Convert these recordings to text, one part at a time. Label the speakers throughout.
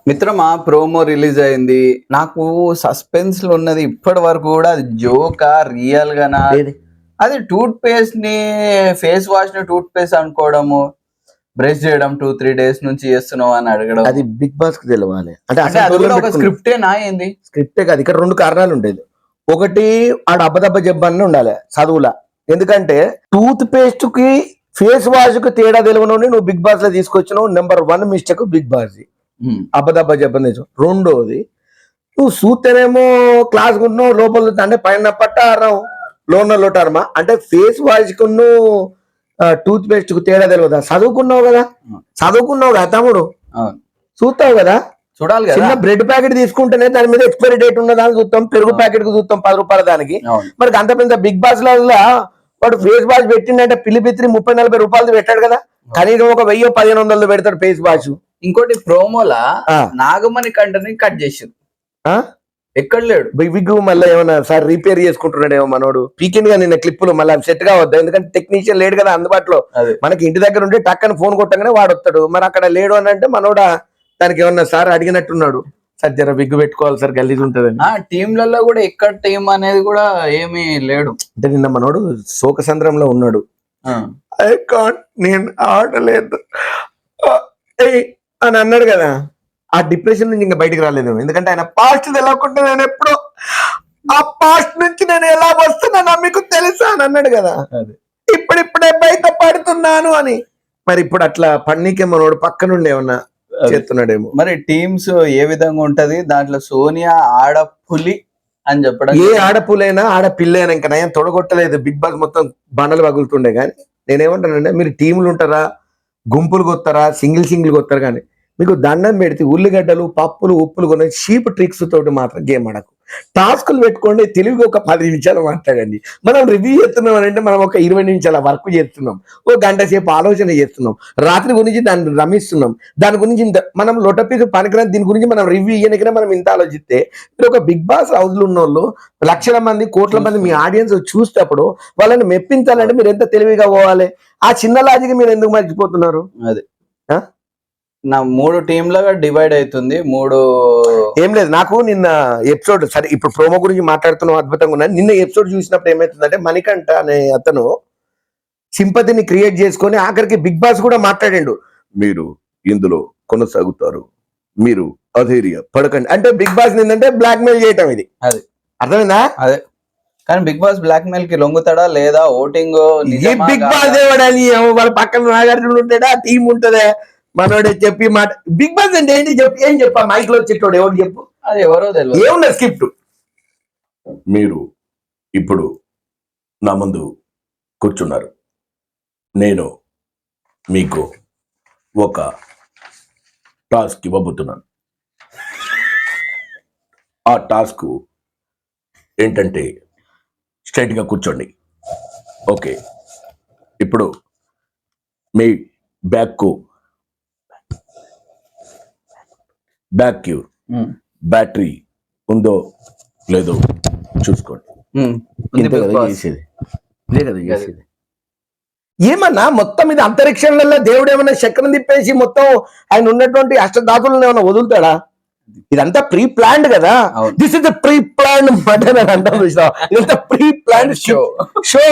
Speaker 1: మిత్రమా promo release అయింది. నాకు సస్పెన్స్ లో ఉన్నది ఇప్పటి వరకు కూడా అది జోకా రియల్ గానా? అది టూత్ పేస్ట్ ని ఫేస్ వాష్ ని టూత్ పేస్ట్ అనుకోవడము, బ్రష్ చేయడం 2-3 డేస్ నుంచి చేస్తున్నావు అని అడగడం.
Speaker 2: అది బిగ్ బాస్ కి తెలవాలి.
Speaker 1: అంటే అది కూడా ఒక స్క్రిప్టే నా ఏంది?
Speaker 2: స్క్రిప్టే కాదు, ఇక్కడ 2 కారణాలు ఉండేది. ఒకటి ఆడ అబ్బదబ్బ జబ్బని ఉండాలి చదువులా. ఎందుకంటే టూత్ పేస్ట్ కి ఫేస్ వాష్ కు తేడా తెలియని నువ్వు బిగ్ బాస్ లో తీసుకొచ్చినావు. నెంబర్ 1 మిస్టేక్ బిగ్ బాస్ అబ్బదబ్బ జబ్బని. రెండోది నువ్వు చూస్తేనేమో క్లాస్ ఉంటున్నావు, లోపల అంటే పైన పట్టారం లోన లోటారమా అంటే ఫేస్ వాష్ కు టూత్ పేస్ట్ కు తేడా తెలియదా? చదువుకున్నావు కదా తమ్ముడు, చూస్తావు కదా.
Speaker 1: చూడాలి కదా.
Speaker 2: చిన్న బ్రెడ్ ప్యాకెట్ తీసుకుంటేనే దాని మీద ఎక్స్పైరీ డేట్ ఉన్నదా అని చూస్తాం, పెరుగు ప్యాకెట్ కు చూస్తాం 10 రూపాయల దానికి. మరి అంత పెద్ద బిగ్ బాస్ లో వాడు ఫేస్ వాష్ పెట్టిండంటే పిలిపిత్రి 30-40 రూపాయలు పెట్టాడు కదా. కనీసం ఒక 1000-1500 పెడతాడు ఫేస్ వాష్.
Speaker 1: ఇంకోటి ప్రోమోలా నాగమణి కంటని కట్ చేసింది, ఎక్కడ లేడు
Speaker 2: బిగ్. మళ్ళీ ఏమన్నా సార్ రిపేర్ చేసుకుంటున్నాడేమో మనోడు. పీకిండ్ గా నిన్న క్లిప్పులు మళ్ళీ సెట్ గా వద్దా, ఎందుకంటే టెక్నీషియన్ లేడు కదా అందుబాటులో. మనకి ఇంటి దగ్గర ఉంటే టక్కని ఫోన్ కొట్టగానే వాడు వస్తాడు. మరి అక్కడ లేడు అని అంటే మనోడా దానికి ఏమన్నా సార్ అడిగినట్టున్నాడు, సార్ జర విగ్గు పెట్టుకోవాలి సార్ గలీజ్ ఉంటదని.
Speaker 1: టీంలలో కూడా ఎక్కడ టీం అనేది కూడా ఏమీ లేడు.
Speaker 2: అంటే నిన్న మనోడు శోకసంద్రంలో ఉన్నాడు. నేను ఆడలేదు అని అన్నాడు కదా. ఆ డిప్రెషన్ నుంచి ఇంకా బయటకు రాలేదు. ఎందుకంటే ఆయన పాస్ట్ తెలియకుండా నేను ఎప్పుడో ఆ పాస్ట్ నుంచి నేను ఎలా వస్తున్నానో మీకు తెలుసా అని అన్నాడు కదా. ఇప్పుడిప్పుడే బయట పడుతున్నాను అని. మరి ఇప్పుడు అట్లా పన్నీకే మనోడు పక్కనుండి ఏమన్నా చేస్తున్నాడేమో.
Speaker 1: మరి టీమ్స్ ఏ విధంగా ఉంటది దాంట్లో? సోనియా ఆడపులి అని చెప్పడం.
Speaker 2: ఏ ఆడపులైనా ఆడపిల్లైనా ఇంకా నయం తొడగొట్టలేదు. బిగ్ బాస్ మొత్తం బండలు పగులుతుండే. కానీ నేనేమంటానంటే మీరు టీములు ఉంటారా, గుంపులు కొత్తారా, సింగిల్ కొత్తారు, కానీ మీకు దండం పెడితే ఉల్లిగడ్డలు పప్పులు ఉప్పులు కొనే చీప్ ట్రిక్స్ తోటి మాత్రం గేమ్ ఆడకు. టాస్కులు పెట్టుకోండి, తెలివిగా ఒక 10 నిమిషాలు మాట్లాడండి. మనం రివ్యూ చేస్తున్నాం అంటే మనం ఒక 20 నిమిషాల వర్క్ చేస్తున్నాం, ఒక గంట సేపు ఆలోచన చేస్తున్నాం, రాత్రి గురించి దాన్ని రమిస్తున్నాం, దాని గురించి మనం లొటపీసు పనికిరాని దీని గురించి మనం రివ్యూ ఇయ్యనికనే మనం ఇంత ఆలోచిస్తే, మీరు ఒక బిగ్ బాస్ హౌస్ లో ఉన్న వాళ్ళు లక్షల మంది కోట్ల మంది మీ ఆడియన్స్ చూసేటప్పుడు వాళ్ళని మెప్పించాలంటే మీరు ఎంత తెలివిగా పోవాలి. ఆ చిన్న లాజిక్ మీరు ఎందుకు మర్చిపోతున్నారు?
Speaker 1: అదే నా 3 టీంలుగా డివైడ్ అవుతుంది. 3
Speaker 2: ఏం లేదు. నాకు నిన్న ఎపిసోడ్, సరే ఇప్పుడు ప్రోమో గురించి మాట్లాడుతున్నాం, అద్భుతంగా ఉన్నాయి. నిన్న ఎపిసోడ్ చూసినప్పుడు ఏమైతుందంటే మణికంఠ అనే అతను సింపతిని క్రియేట్ చేసుకొని ఆఖరికి బిగ్ బాస్ కూడా మాట్లాడాడు, మీరు ఇందులో కొనసాగుతారు, మీరు అధైర్య పడకండి అంటే. బిగ్ బాస్ ఏంటంటే బ్లాక్ మెయిల్ చేయటం. ఇది అది అర్థమైందా?
Speaker 1: అదే. కానీ బిగ్ బాస్ బ్లాక్ మెయిల్ కి లొంగుతాడా లేదా? ఓటింగ్
Speaker 2: బిగ్ బాస్ ఏవాడని వాళ్ళ పక్కన నాగార్జున ఉంటాడా, టీం ఉంటుందా, మనోడే చెప్పి మాట. బిగ్ బాస్ అంటే ఏంటి చెప్పి ఏం చెప్పా మైక్ లో చెట్టోడు ఎవరు చెప్పు,
Speaker 1: అది ఎవరో తెలియదు.
Speaker 2: ఏమున్నా స్క్రిప్ట్. మీరు ఇప్పుడు నా ముందు కూర్చున్నారు, నేను మీకు ఒక టాస్క్ ఇవ్వబోతున్నాను. ఆ టాస్క్ ఏంటంటే స్ట్రైట్ గా కూర్చోండి. ఓకే, ఇప్పుడు మీ బ్యాక్ బ్యాటరీ ఉందో లేదో చూసుకోండి. ఏమన్నా మొత్తం ఇది అంతరిక్షంలో దేవుడు ఏమన్నా చక్రం తిప్పేసి మొత్తం ఆయన ఉన్నటువంటి అష్టధాతులను ఏమన్నా వదులుతాడా? ఇదంతా ప్రీ ప్లాన్డ్ కదా. This is the pre planned mutton అని అంటాం. ఇదంతా ప్రీ ప్లాన్డ్ షో,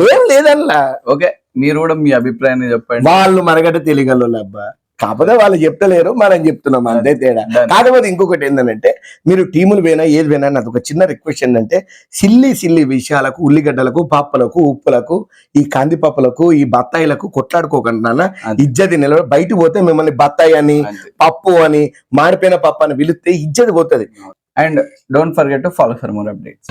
Speaker 2: ఏం లేదల్లా.
Speaker 1: ఓకే, మీరు కూడా మీ అభిప్రాయాన్ని చెప్పండి.
Speaker 2: వాళ్ళు మరగట తెలియగలరు అబ్బా, కాకపోతే వాళ్ళు చెప్తలేరు, మనం చెప్తున్నాం, అంతే తేడా. కాకపోతే ఇంకొకటి ఏంటంటే మీరు టీములు పోయినా ఏది పోయినా నాకు ఒక చిన్న రిక్వెస్ట్ ఏంటంటే సిల్లి విషయాలకు, ఉల్లిగడ్డలకు, పప్పులకు, ఉప్పులకు, ఈ కందిపప్పులకు, ఈ బత్తాయిలకు కొట్లాడుకోకండి నాన్న. ఇజ్జతి నిలబడి బయటకు పోతే మిమ్మల్ని బత్తాయి అని, పప్పు అని, మాడిపోయిన పప్పు అని పిలిస్తే ఇజ్జతి పోతుంది.
Speaker 1: And don't forget to follow for more updates.